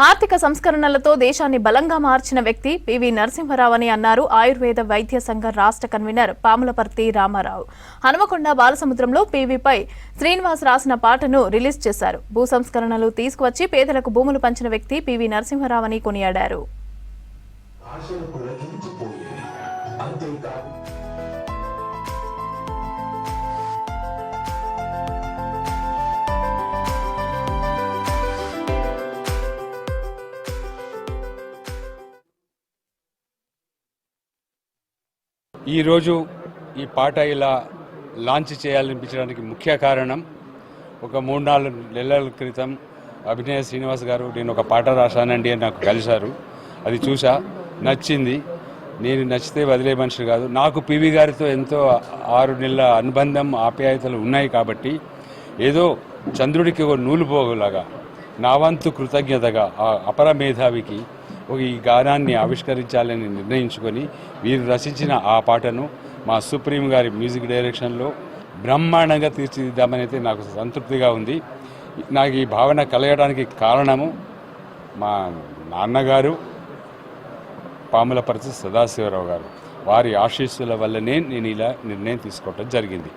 ఆర్థిక సంస్కరణలతో దేశాన్ని బలంగా మార్చిన వ్యక్తి పివి నరసింహారావు అని అన్నారు ఆయుర్వేద వైద్య సంఘ రాష్ట్ర కన్వీనర్ పాములపర్తి రామారావు. హనుమకొండ బాలసముద్రంలో పివిపై శ్రీనివాస్ రాసిన పాటను రిలీజ్ చేశారు. భూ సంస్కరణలు తీసుకువచ్చి పేదలకు భూములు పంచిన వ్యక్తి పివి నరసింహారావు అని కొనియాడారు. ఈరోజు ఈ పాట ఇలా లాంచ్ చేయాలనిపించడానికి ముఖ్య కారణం, ఒక 3-4 నెలల క్రితం అభినయ శ్రీనివాస్ గారు నేను ఒక పాట రాశానండి అని నాకు కలిశారు. అది చూసా, నచ్చింది. నేను నచ్చితే వదిలే మనిషి కాదు. నాకు పివి గారితో ఎంతో 6 నెలల అనుబంధం, ఆప్యాయతలు ఉన్నాయి. కాబట్టి ఏదో చంద్రుడికి ఒక నూలు పోగులాగా నా వంతు కృతజ్ఞతగా ఆ అపర మేధావికి ఈ గానాన్ని ఆవిష్కరించాలని నిర్ణయించుకొని వీరు రచించిన ఆ పాటను మా సుప్రీం గారి మ్యూజిక్ డైరెక్షన్లో బ్రహ్మాండంగా తీర్చిదిద్దామని అయితే నాకు సంతృప్తిగా ఉంది. నాకు ఈ భావన కలగడానికి కారణము మా నాన్నగారు పాములపర్తి సదాశివరావు గారు. వారి ఆశీస్సుల వల్లనే నేను ఇలా నిర్ణయం తీసుకోవటం జరిగింది.